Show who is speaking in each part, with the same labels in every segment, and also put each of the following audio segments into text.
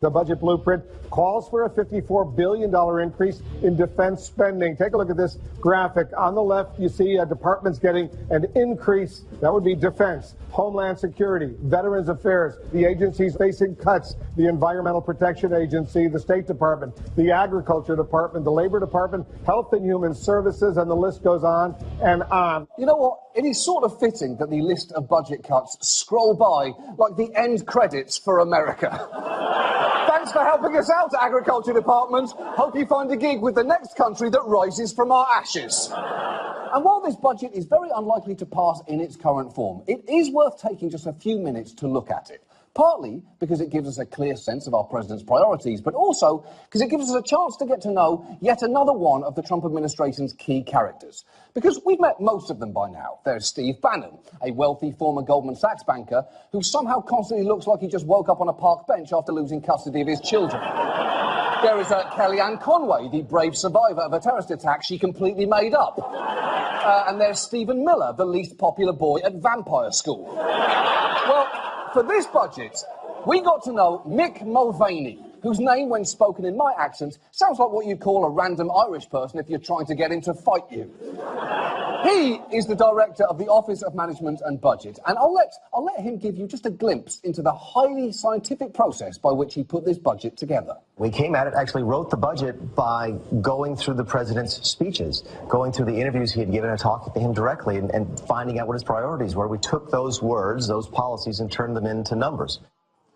Speaker 1: The budget blueprint calls for a $54 billion increase in defense spending. Take a look at this graphic. On the left, you see departments getting an increase. That would be defense, Homeland Security, Veterans Affairs, the agencies facing cuts, the Environmental Protection Agency, the State Department, the Agriculture Department, the Labor Department, Health and Human Services, and the list goes on and on.
Speaker 2: You know what? It is sort of fitting that the list of budget cuts scroll by like the end credits for America. Thanks for helping us out, Agriculture Department. Hope you find a gig with the next country that rises from our ashes. And while this budget is very unlikely to pass in its current form, it is worth taking just a few minutes to look at it. Partly because it gives us a clear sense of our president's priorities, but also because it gives us a chance to get to know yet another one of the Trump administration's key characters. Because we've met most of them by now. There's Steve Bannon, a wealthy former Goldman Sachs banker who somehow constantly looks like he just woke up on a park bench after losing custody of his children. There is Kellyanne Conway, the brave survivor of a terrorist attack she completely made up. And there's Stephen Miller, the least popular boy at vampire school. Well, for this budget, we got to know Mick Mulvaney, whose name, when spoken in my accent, sounds like what you'd call a random Irish person if you're trying to get him to fight you. He is the director of the Office of Management and Budget, and I'll let him give you just a glimpse into the highly scientific process by which he put this budget together.
Speaker 3: We came at it, actually wrote the budget by going through the president's speeches, going through the interviews he had given and talking to him directly and finding out what his priorities were. We took those words, those policies, and turned them into numbers.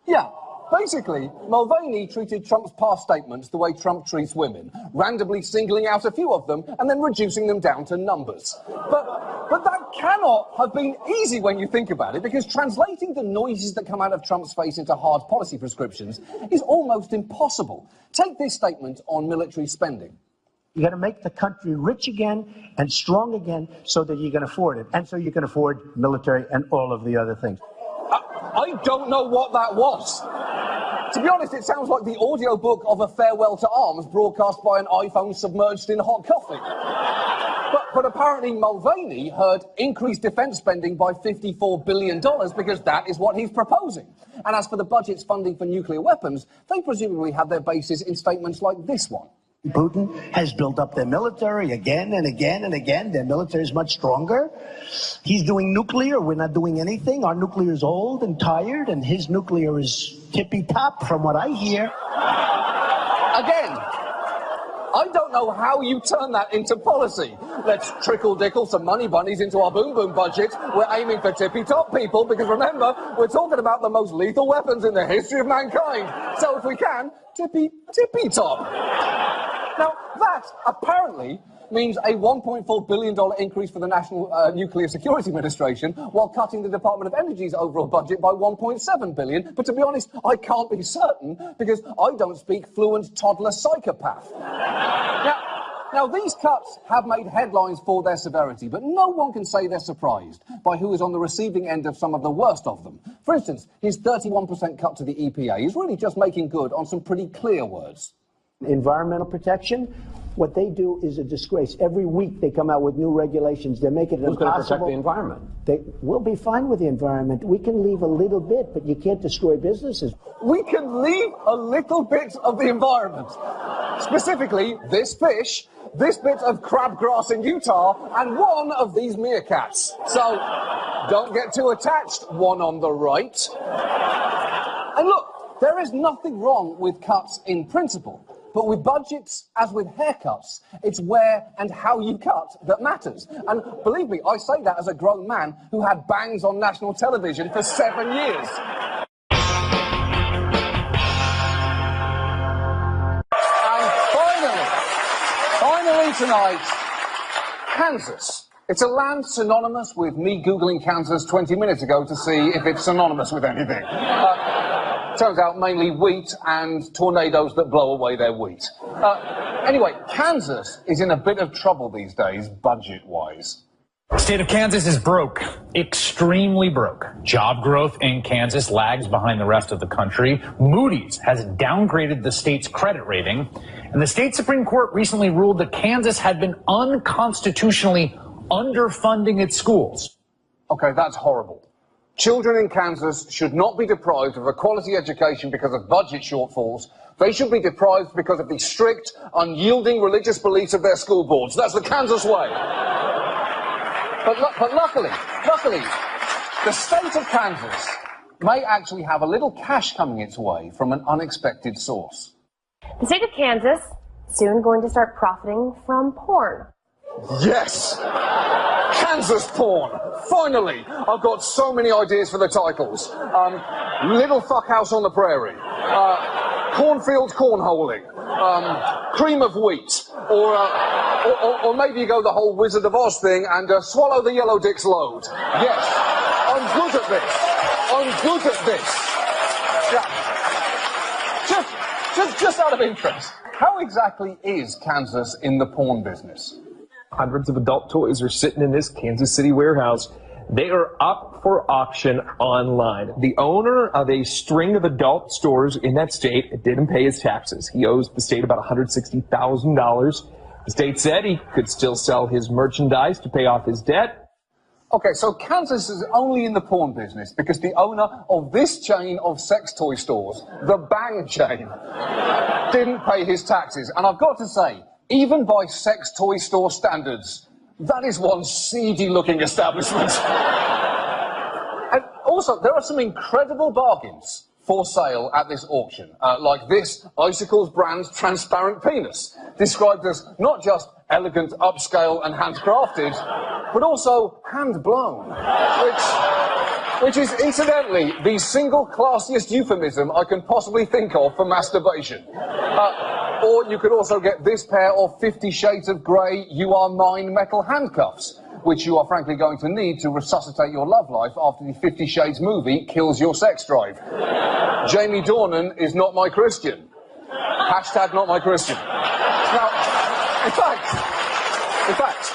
Speaker 2: Yeah. Basically, Mulvaney treated Trump's past statements the way Trump treats women, randomly singling out a few of them and then reducing them down to numbers. But that cannot have been easy when you think about it, because translating the noises that come out of Trump's face into hard policy prescriptions is almost impossible. Take this statement on military spending.
Speaker 4: You're going to make the country rich again and strong again so that you can afford it, and so you can afford military and all of the other things.
Speaker 2: I don't know what that was. To be honest, it sounds like the audiobook of A Farewell to Arms broadcast by an iPhone submerged in hot coffee. But apparently Mulvaney heard increased defence spending by $54 billion because that is what he's proposing. And as for the budget's funding for nuclear weapons, they presumably have their basis in statements like this one.
Speaker 4: Putin has built up their military again and again and again. Their military is much stronger. He's doing nuclear. We're not doing anything. Our nuclear is old and tired, and his nuclear is tippy-top, from what I hear.
Speaker 2: Again, I don't know how you turn that into policy. Let's trickle-dickle some money bunnies into our boom-boom budget. We're aiming for tippy-top people, because remember, we're talking about the most lethal weapons in the history of mankind. So if we can, tippy-top. Now, that apparently means a $1.4 billion increase for the National Nuclear Security Administration, while cutting the Department of Energy's overall budget by $1.7 billion. But to be honest, I can't be certain, because I don't speak fluent toddler psychopath. Now, these cuts have made headlines for their severity, but no one can say they're surprised by who is on the receiving end of some of the worst of them. For instance, his 31% cut to the EPA is really just making good on some pretty clear words.
Speaker 4: Environmental protection, what they do is a disgrace. Every week they come out with new regulations. They're making it impossible.
Speaker 5: Who's going to protect the environment?
Speaker 4: We'll be fine with the environment. We can leave a little bit, but you can't destroy businesses.
Speaker 2: We can leave a little bit of the environment. Specifically, this fish, this bit of crabgrass in Utah, and one of these meerkats. So, don't get too attached, one on the right. And look, there is nothing wrong with cuts in principle. But with budgets, as with haircuts, it's where and how you cut that matters. And believe me, I say that as a grown man who had bangs on national television for 7 years. And finally tonight, Kansas. It's a land synonymous with me Googling Kansas 20 minutes ago to see if it's synonymous with anything. Turns out mainly wheat and tornadoes that blow away their wheat. Anyway, Kansas is in a bit of trouble these days, budget-wise.
Speaker 6: The state of Kansas is broke, extremely broke. Job growth in Kansas lags behind the rest of the country. Moody's has downgraded the state's credit rating. And the state Supreme Court recently ruled that Kansas had been unconstitutionally underfunding its schools.
Speaker 2: Okay, that's horrible. Children in Kansas should not be deprived of a quality education because of budget shortfalls. They should be deprived because of the strict, unyielding religious beliefs of their school boards. That's the Kansas way. But luckily, the state of Kansas may actually have a little cash coming its way from an unexpected source.
Speaker 5: The state of Kansas soon going to start profiting from porn.
Speaker 2: Yes! Kansas porn. Finally! I've got so many ideas for the titles. Little Fuckhouse on the Prairie. Cornfield cornholing. Cream of wheat. Or maybe you go the whole Wizard of Oz thing and swallow the yellow dick's load. Yes. I'm good at this. I'm good at this. Yeah. Just out of interest, how exactly is Kansas in the porn business?
Speaker 7: Hundreds of adult toys are sitting in this Kansas City warehouse. They are up for auction online. The owner of a string of adult stores in that state didn't pay his taxes. He owes the state about $160,000. The state said he could still sell his merchandise to pay off his debt.
Speaker 2: Okay, so Kansas is only in the porn business because the owner of this chain of sex toy stores, the Bang chain, didn't pay his taxes. And I've got to say, even by sex toy store standards, that is one seedy-looking establishment. And also, there are some incredible bargains for sale at this auction, like this Icicles brand transparent penis, described as not just elegant, upscale and handcrafted, but also hand-blown, which is incidentally the single classiest euphemism I can possibly think of for masturbation. Or you could also get this pair of 50 Shades of Grey You Are Mine metal handcuffs, which you are frankly going to need to resuscitate your love life after the 50 Shades movie kills your sex drive. Jamie Dornan is not my Christian. Hashtag not my Christian. Now, in fact,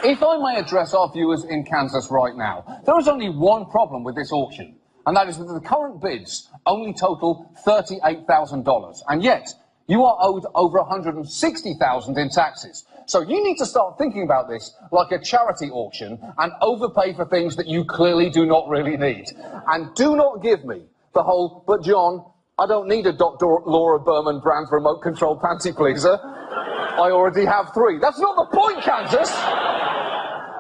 Speaker 2: if I may address our viewers in Kansas right now, there is only one problem with this auction, and that is that the current bids only total $38,000, and yet you are owed over $160,000 in taxes. So you need to start thinking about this like a charity auction and overpay for things that you clearly do not really need. And do not give me the whole, but John, I don't need a Dr. Laura Berman brand remote control panty pleaser. I already have 3. That's not the point, Kansas!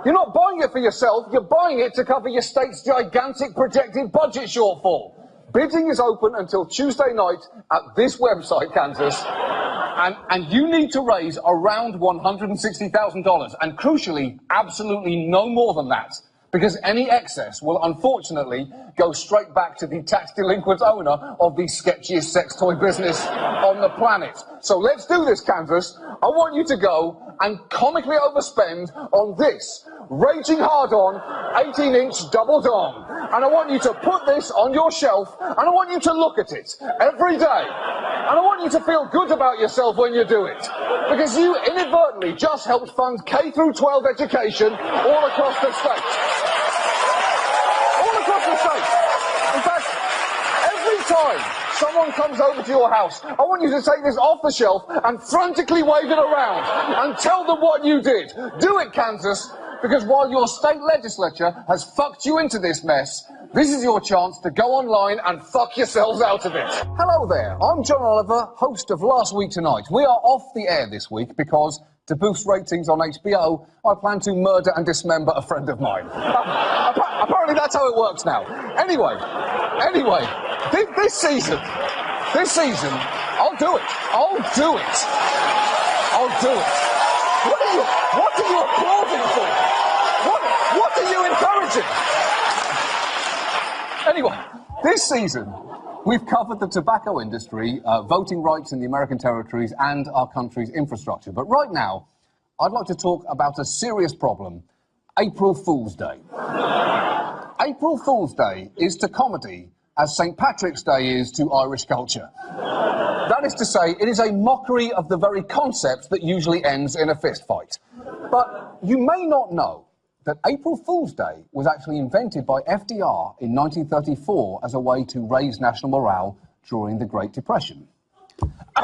Speaker 2: You're not buying it for yourself, you're buying it to cover your state's gigantic projected budget shortfall. Bidding is open until Tuesday night at this website, Kansas. And you need to raise around $160,000, and crucially, absolutely no more than that, because any excess will unfortunately go straight back to the tax delinquent owner of the sketchiest sex toy business on the planet. So let's do this, Kansas. I want you to go and comically overspend on this raging hard-on 18-inch double dong. And I want you to put this on your shelf, and I want you to look at it every day. And I want you to feel good about yourself when you do it. Because you inadvertently just helped fund K-12 education all across the state. All across the state. In fact, every time someone comes over to your house, I want you to take this off the shelf and frantically wave it around and tell them what you did. Do it, Kansas. Because while your state legislature has fucked you into this mess, this is your chance to go online and fuck yourselves out of it. Hello there, I'm John Oliver, host of Last Week Tonight. We are off the air this week because, to boost ratings on HBO, I plan to murder and dismember a friend of mine. Apparently that's how it works now. Anyway, this season, I'll do it. What are you applauding for? What are you encouraging? Anyway, this season, we've covered the tobacco industry, voting rights in the American territories, and our country's infrastructure. But right now, I'd like to talk about a serious problem, April Fool's Day. April Fool's Day is to comedy as St. Patrick's Day is to Irish culture. That is to say, it is a mockery of the very concept that usually ends in a fist fight. But you may not know that April Fool's Day was actually invented by FDR in 1934 as a way to raise national morale during the Great Depression.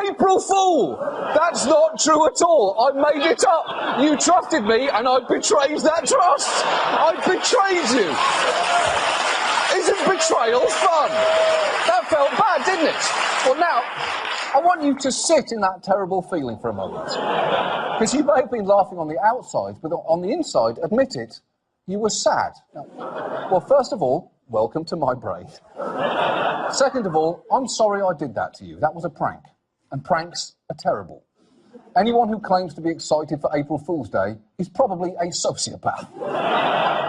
Speaker 2: April Fool! That's not true at all. I made it up. You trusted me and I betrayed that trust. I betrayed you. Isn't betrayal fun? That felt bad, didn't it? Well, now, I want you to sit in that terrible feeling for a moment. Because you may have been laughing on the outside, but on the inside, admit it, you were sad. Now, well, first of all, welcome to my brain. Second of all, I'm sorry I did that to you. That was a prank. And pranks are terrible. Anyone who claims to be excited for April Fool's Day is probably a sociopath.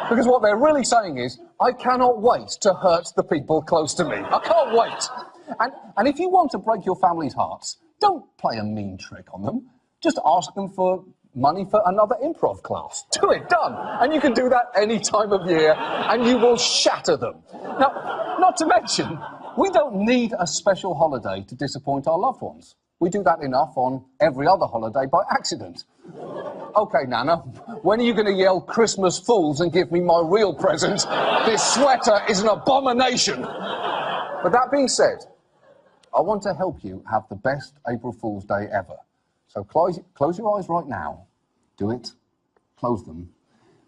Speaker 2: Because what they're really saying is, I cannot wait to hurt the people close to me. I can't wait. And if you want to break your family's hearts, don't play a mean trick on them. Just ask them for money for another improv class. Do it, done. And you can do that any time of year, and you will shatter them. Now, not to mention, we don't need a special holiday to disappoint our loved ones. We do that enough on every other holiday by accident. OK, Nana, when are you going to yell Christmas fools and give me my real present? This sweater is an abomination. But that being said, I want to help you have the best April Fool's Day ever. So close your eyes right now. Do it. Close them.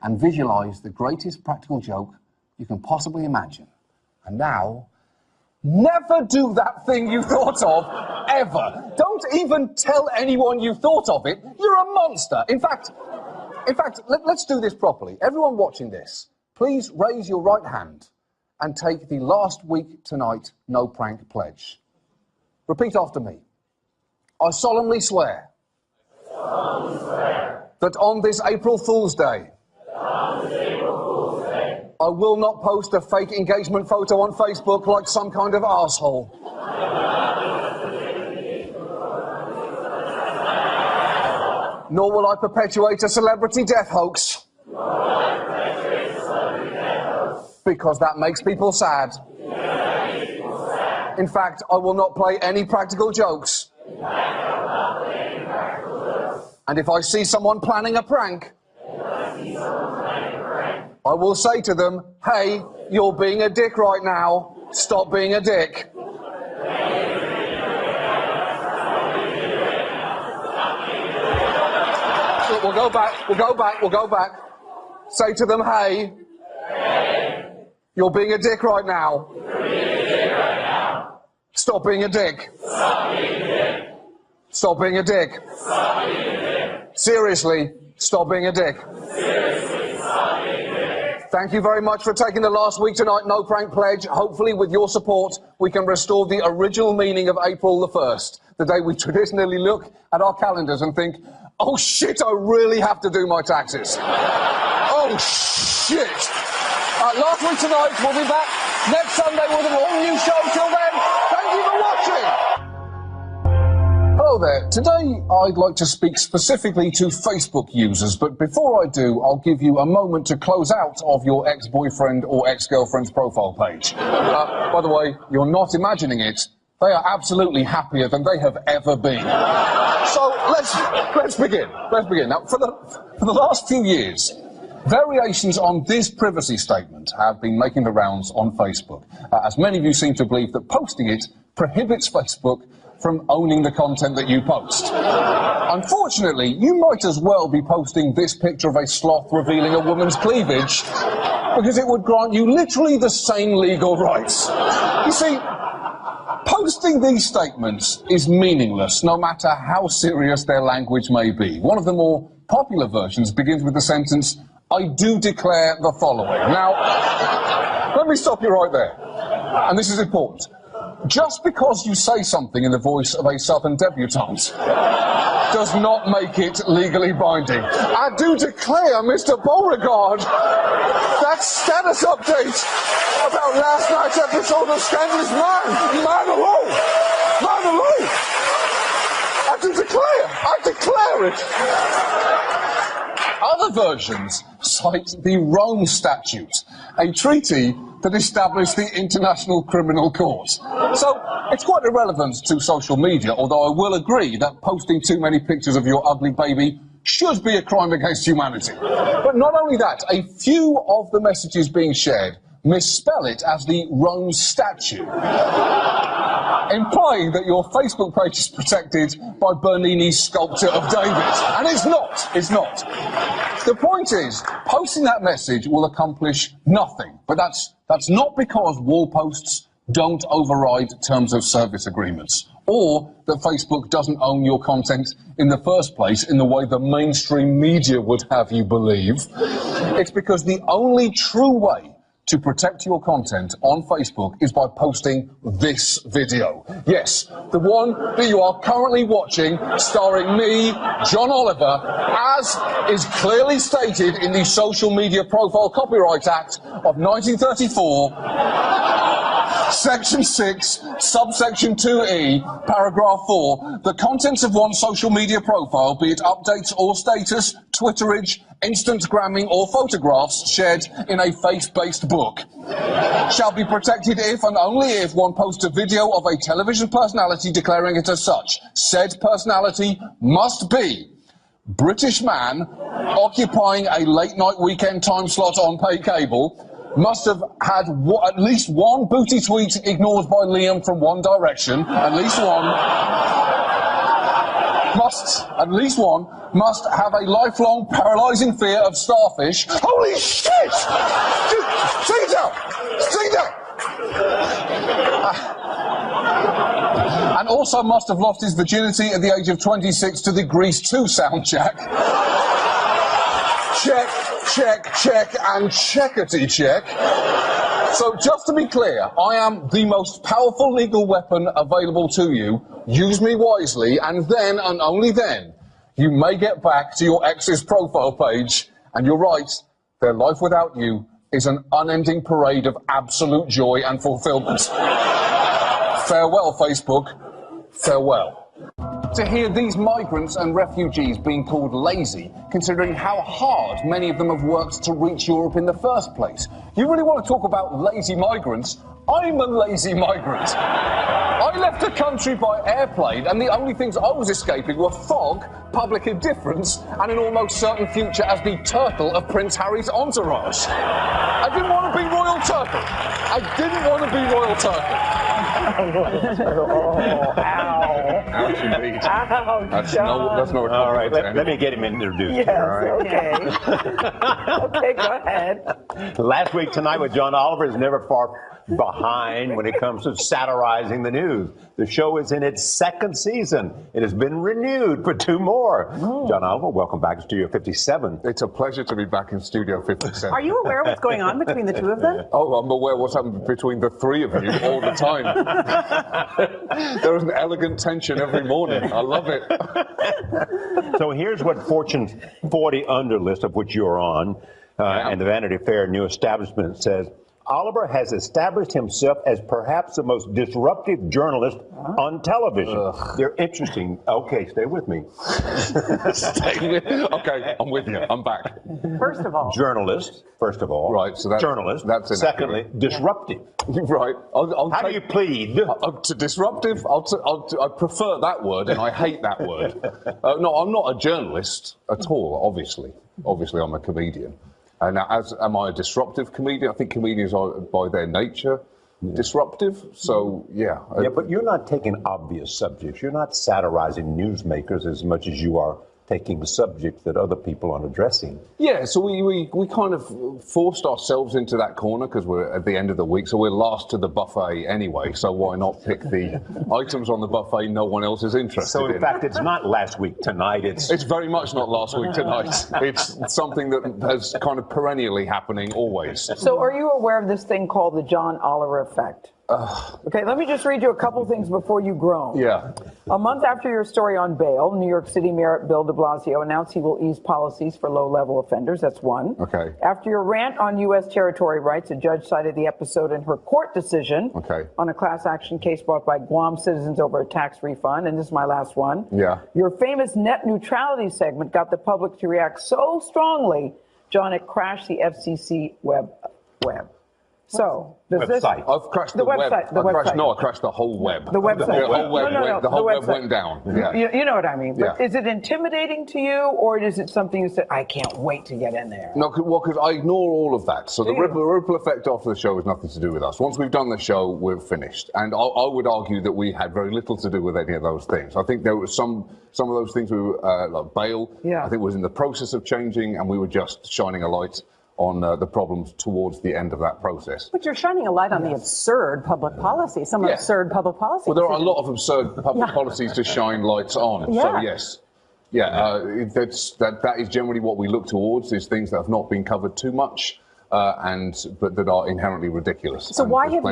Speaker 2: And visualise the greatest practical joke you can possibly imagine. And now, never do that thing you thought of, ever. Don't even tell anyone you thought of it. You're a monster. In fact, let's do this properly. Everyone watching this, please raise your right hand and take the last week tonight no prank pledge. Repeat after me. I solemnly swear that on this April Fool's Day, I will not post a fake engagement photo on Facebook like some kind of arsehole. Nor will I perpetuate a celebrity death hoax. Because that makes people sad. In fact, I will not play any practical jokes. And if I see someone planning a prank, I will say to them, hey, you're being a dick right now. Stop being a dick. So we'll go back. Say to them, hey, you're being a dick right now. Stop being a dick. Stop being a dick. Seriously, stop being a dick. Thank you very much for taking the last week tonight no prank pledge. Hopefully, with your support, we can restore the original meaning of April the 1st, the day we traditionally look at our calendars and think, oh shit, I really have to do my taxes. Oh shit. Last week tonight, we'll be back next Sunday with an all-new show. Till then, thank you for watching. Hello there. Today, I'd like to speak specifically to Facebook users, but before I do, I'll give you a moment to close out of your ex-boyfriend or ex-girlfriend's profile page. By the way, you're not imagining it. They are absolutely happier than they have ever been. So let's begin. Now, for the last few years, variations on this privacy statement have been making the rounds on Facebook, as many of you seem to believe that posting it prohibits Facebook from owning the content that you post. Unfortunately, you might as well be posting this picture of a sloth revealing a woman's cleavage, because it would grant you literally the same legal rights. You see, posting these statements is meaningless, no matter how serious their language may be. One of the more popular versions begins with the sentence, I do declare the following. Now, let me stop you right there. And this is important. Just because you say something in the voice of a southern debutante does not make it legally binding. I do declare, Mr. Beauregard, that status update about last night's episode of Scandalous Man. Man alone! I declare it! Other versions cite the Rome Statute, a treaty that established the International Criminal Court. So, it's quite irrelevant to social media, although I will agree that posting too many pictures of your ugly baby should be a crime against humanity. But not only that, a few of the messages being shared misspell it as the Rome statue, implying that your Facebook page is protected by Bernini's sculpture of David. And it's not. It's not. The point is, posting that message will accomplish nothing. But that's not because wall posts don't override terms of service agreements, or that Facebook doesn't own your content in the first place in the way the mainstream media would have you believe. It's because the only true way to protect your content on Facebook is by posting this video. Yes, the one that you are currently watching, starring me, John Oliver, as is clearly stated in the Social Media Profile Copyright Act of 1934. Section 6, subsection 2E, paragraph 4, the contents of one's social media profile, be it updates or status, Twitterage, Instagramming or photographs shared in a face-based book, shall be protected if and only if one posts a video of a television personality declaring it as such. Said personality must be British man, occupying a late-night weekend time slot on pay cable, must have had at least one booty tweet ignored by Liam from One Direction, at least one, must have a lifelong paralysing fear of starfish. Holy shit! Sit down! Sit down! And also must have lost his virginity at the age of 26 to the Grease 2 soundtrack. Check, check, check, and checkity check. So, just to be clear, I am the most powerful legal weapon available to you. Use me wisely, and then, and only then, you may get back to your ex's profile page. And you're right, their life without you is an unending parade of absolute joy and fulfillment. Farewell, Facebook. Farewell. To hear these migrants and refugees being called lazy, considering how hard many of them have worked to reach Europe in the first place. You really want to talk about lazy migrants? I'm a lazy migrant. I left the country by airplane, and the only things I was escaping were fog, public indifference, and an almost certain future as the turtle of Prince Harry's entourage. I didn't want to be Royal Turtle. I didn't want to be Royal Turtle.
Speaker 8: Oh, ow.
Speaker 7: Ouch, indeed.
Speaker 8: Ouch,
Speaker 7: That's no
Speaker 9: all right, let me get him introduced.
Speaker 8: Yes,
Speaker 9: All right.
Speaker 8: okay. Okay, go ahead.
Speaker 9: Last week Tonight with John Oliver is never far behind when it comes to satirizing the news. The show is in its second season. It has been renewed for 2 more. John Oliver, welcome back to Studio 57.
Speaker 2: It's a pleasure to be back in Studio 57.
Speaker 8: Are you aware of what's going on between the two of them?
Speaker 2: Oh, I'm aware what's happened between the 3 of you all the time. There is an elegant tension every morning. I love it.
Speaker 9: So here's what Fortune's 40 under list, of which you're on, and the Vanity Fair new establishment says, Oliver has established himself as perhaps the most disruptive journalist on television. They're interesting. Okay, stay with me.
Speaker 2: Okay, I'm with you. I'm back.
Speaker 8: First of all.
Speaker 9: Journalist, first of all.
Speaker 2: Right, so that's...
Speaker 9: Journalist.
Speaker 2: That's
Speaker 9: secondly, disruptive.
Speaker 2: Right.
Speaker 9: How do you plead?
Speaker 2: To disruptive, I prefer that word, and I hate that word. No, I'm not a journalist at all, obviously. Obviously, I'm a comedian. And am I a disruptive comedian? I think comedians are, by their nature, disruptive. So, yeah.
Speaker 9: Yeah, but you're not taking obvious subjects. You're not satirizing newsmakers as much as you are taking subjects that other people aren't addressing.
Speaker 2: Yeah, so we kind of forced ourselves into that corner because we're at the end of the week, so we're last to the buffet anyway, so why not pick the items on the buffet no one else is interested in.
Speaker 9: So in fact, it's not last week tonight, it's
Speaker 2: very much not last week tonight. It's something that has kind of perennially happening always.
Speaker 8: So are you aware of this thing called the John Oliver effect? Okay, let me just read you a couple things before you groan.
Speaker 2: Yeah.
Speaker 8: A month after your story on bail, New York City Mayor Bill de Blasio announced he will ease policies for low-level offenders. That's one.
Speaker 2: Okay.
Speaker 8: After your rant on U.S. territory rights, a judge cited the episode in her court decision on a class action case brought by Guam citizens over a tax refund. And this is my last one.
Speaker 2: Yeah.
Speaker 8: Your famous net neutrality segment got the public to react so strongly, John, it crashed the FCC web. So, does this...
Speaker 9: Website.
Speaker 10: I've crashed
Speaker 8: The
Speaker 10: the web.
Speaker 8: website, the
Speaker 10: I crashed,
Speaker 8: website.
Speaker 10: no, I crashed the whole web.
Speaker 8: The website.
Speaker 10: The whole web, the whole web
Speaker 8: website.
Speaker 10: went down. Yeah.
Speaker 8: You know what I mean. But
Speaker 10: Yeah.
Speaker 8: is it intimidating to you, or is it something you said, I can't wait to get in there?
Speaker 10: No, because I ignore all of that. So the
Speaker 8: Do you?
Speaker 10: ripple effect after the show has nothing to do with us. Once we've done the show, we're finished. And I would argue that we had very little to do with any of those things. I think there were some of those things we were, like bail,
Speaker 8: Yeah.
Speaker 10: I think was in the process of changing, and we were just shining a light on the problems towards the end of that process.
Speaker 11: But you're shining a light on the absurd public policy, some absurd public policy.
Speaker 10: Well, there are a lot of absurd public policies to shine lights on.
Speaker 11: Yeah.
Speaker 10: So yes, that is generally what we look towards, is things that have not been covered too much, but that are inherently ridiculous.
Speaker 11: So
Speaker 10: And
Speaker 11: why
Speaker 10: there's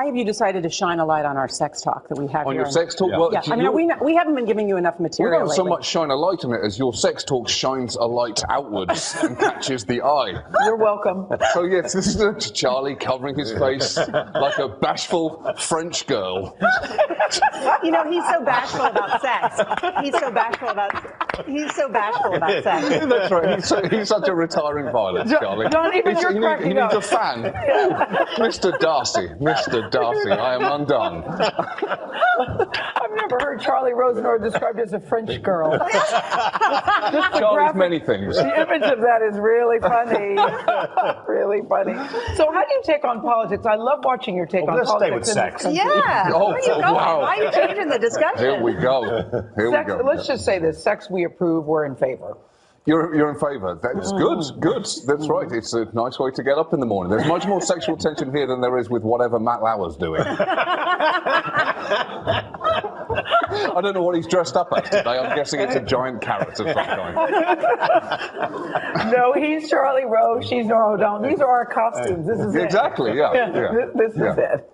Speaker 11: have you decided to shine a light on our sex talk that we have
Speaker 10: On
Speaker 11: here?
Speaker 10: your sex talk?
Speaker 11: Yeah.
Speaker 10: Well,
Speaker 11: Yeah. I mean, we haven't been giving you enough
Speaker 10: We
Speaker 11: material
Speaker 10: don't so
Speaker 11: lately.
Speaker 10: much shine a light on it as your sex talk shines a light outwards and catches the eye.
Speaker 8: You're welcome.
Speaker 10: So yes, this is Charlie covering his face like a bashful French girl.
Speaker 11: You know, he's so bashful about sex. He's so bashful about sex.
Speaker 10: That's right. He's such a retiring violet, Charlie.
Speaker 8: John, even you're
Speaker 10: he
Speaker 8: cracking
Speaker 10: needs
Speaker 8: up.
Speaker 10: a fan. Mr. Darcy, I am undone.
Speaker 8: I've never heard Charlie Rosenor described as a French girl. Just the
Speaker 10: Charlie's many things.
Speaker 8: The image of that is really funny. Really funny. So how do you take on politics? I love watching your take on
Speaker 9: let's stay
Speaker 8: politics.
Speaker 9: with sex.
Speaker 11: Yeah.
Speaker 10: Oh,
Speaker 11: Where are you going?
Speaker 10: wow.
Speaker 11: Why are you changing the discussion?
Speaker 10: Here we go.
Speaker 8: Sex, let's just say this. Sex we approve, we're in favor.
Speaker 10: You're in favour. That's good. That's right. It's a nice way to get up in the morning. There's much more sexual tension here than there is with whatever Matt Lauer's doing. I don't know what he's dressed up as today. I'm guessing it's a giant carrot of some kind.
Speaker 8: No, he's Charlie Rose. She's Nora O'Donnell. These are our costumes. This is
Speaker 10: Exactly,
Speaker 8: it.
Speaker 10: yeah.
Speaker 8: This is it.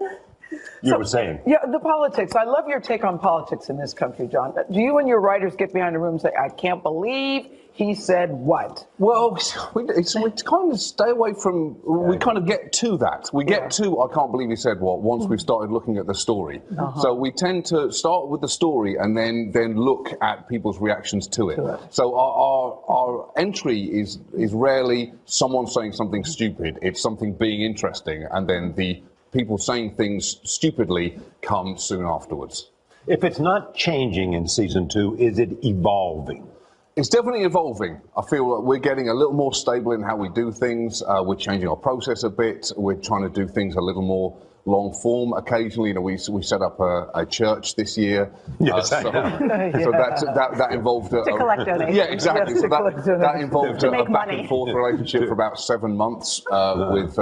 Speaker 9: You were saying.
Speaker 8: Yeah, the politics. I love your take on politics in this country, John. Do you and your writers get behind the room and say, I can't believe he said what?
Speaker 10: Well, we kind of stay away from, we kind of get to that. We get to, I can't believe he said what, once we've started looking at the story. So we tend to start with the story and then look at people's reactions to it. So our entry is rarely someone saying something stupid. It's something being interesting, and then the people saying things stupidly come soon afterwards.
Speaker 9: If it's not changing in season 2, is it evolving?
Speaker 10: It's definitely evolving. I feel like we're getting a little more stable in how we do things. We're changing our process a bit. We're trying to do things a little more long form. Occasionally, we set up a church this year.
Speaker 9: Yes,
Speaker 10: so that involved
Speaker 11: To collect donations.
Speaker 10: Yeah, exactly.
Speaker 8: Yes,
Speaker 10: so
Speaker 8: to collect
Speaker 10: that
Speaker 8: donations.
Speaker 10: involved
Speaker 11: To
Speaker 10: a
Speaker 11: make
Speaker 10: back
Speaker 11: money.
Speaker 10: and forth relationship for about 7 months with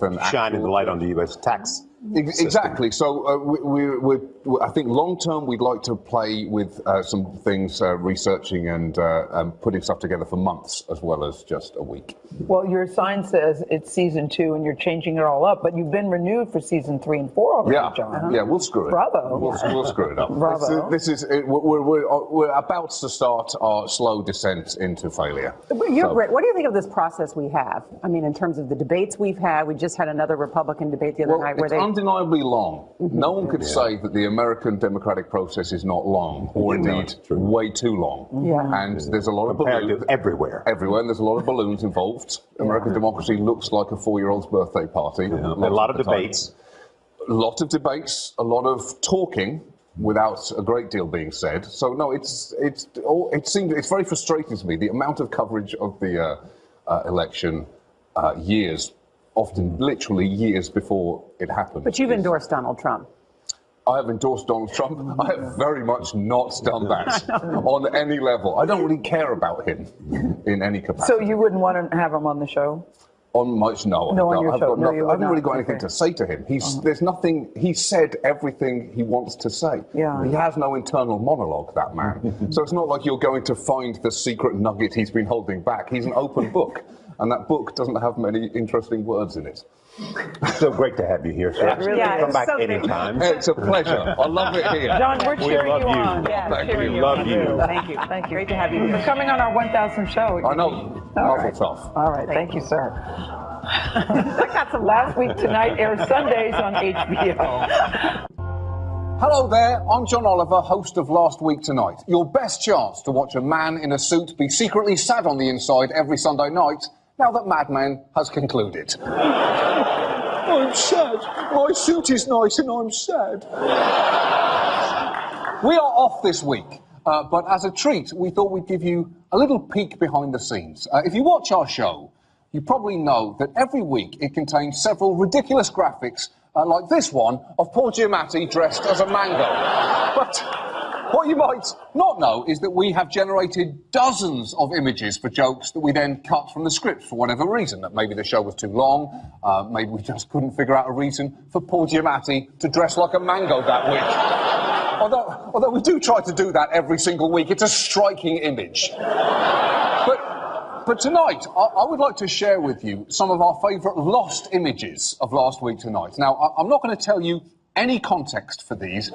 Speaker 10: an
Speaker 9: Shining the light on the U.S. tax.
Speaker 10: Exactly. So I think long term we'd like to play with some things, researching and putting stuff together for months as well as just a week.
Speaker 8: Well, your sign says it's season 2 and you're changing it all up, but you've been renewed for season 3 and 4 already, John.
Speaker 10: Yeah, we'll screw it.
Speaker 8: Bravo.
Speaker 10: We'll screw it up.
Speaker 8: Bravo.
Speaker 10: We're about to start our slow descent into failure.
Speaker 11: But you're great. What do you think of this process we have? I mean, in terms of the debates we've had, we just had another Republican debate the other night where
Speaker 10: it's
Speaker 11: they...
Speaker 10: undeniably long. No one could say that the American democratic process is not long, or indeed way too long.
Speaker 11: Yeah.
Speaker 10: And there's a lot of
Speaker 9: Compared
Speaker 10: balloons
Speaker 9: to everywhere.
Speaker 10: and there's a lot of balloons involved. American democracy looks like a 4-year-old's birthday party.
Speaker 9: A lot of debates.
Speaker 10: A lot of debates, a lot of talking without a great deal being said. So no, it's very frustrating to me, the amount of coverage of the election years, often literally years before it happened.
Speaker 11: But you've endorsed Donald Trump.
Speaker 10: I have endorsed Donald Trump. I have very much not done that on any level. I don't really care about him in any capacity.
Speaker 8: So you wouldn't want to have him on the show?
Speaker 10: On much, no.
Speaker 8: No, on your
Speaker 10: I've
Speaker 8: show.
Speaker 10: got
Speaker 8: No,
Speaker 10: nothing.
Speaker 8: you
Speaker 10: I
Speaker 8: would
Speaker 10: haven't really
Speaker 8: not.
Speaker 10: got anything
Speaker 8: Okay.
Speaker 10: to say to him. There's nothing. He said everything he wants to say.
Speaker 8: Yeah.
Speaker 10: He has no internal monologue, that man. So it's not like you're going to find the secret nugget he's been holding back. He's an open book, and that book doesn't have many interesting words in it.
Speaker 9: So great to have you here, sir.
Speaker 8: really
Speaker 9: Come
Speaker 8: is.
Speaker 9: back
Speaker 11: So great.
Speaker 9: anytime.
Speaker 10: It's a pleasure. I love it here.
Speaker 8: John, we're cheering
Speaker 9: love
Speaker 8: you
Speaker 9: you.
Speaker 8: on.
Speaker 11: Yeah,
Speaker 10: Thank
Speaker 11: cheering
Speaker 10: you.
Speaker 9: Love
Speaker 11: on.
Speaker 9: you.
Speaker 11: Thank you. Thank you. Great to have you
Speaker 8: For
Speaker 11: here.
Speaker 8: coming on our 1,000th show.
Speaker 10: I know. Mazel tov.
Speaker 8: All right, thank you, sir. That got some last week tonight airs Sundays on HBO.
Speaker 2: Hello there, I'm John Oliver, host of Last Week Tonight. Your best chance to watch a man in a suit be secretly sad on the inside every Sunday night, now that Mad Men has concluded.
Speaker 10: I'm sad. My suit is nice and I'm sad. We are off this week, but as a treat, we thought we'd give you a little peek behind the scenes. If you watch our show, you probably know that every week it contains several ridiculous graphics, like this one of Paul Giamatti dressed as a mango. But what you might not know is that we have generated dozens of images for jokes that we then cut from the script for whatever reason. That maybe the show was too long, maybe we just couldn't figure out a reason for Paul Giamatti to dress like a mango that week. Although we do try to do that every single week. It's a striking image. But tonight, I would like to share with you some of our favourite lost images of last week tonight. Now, I'm not going to tell you any context for these.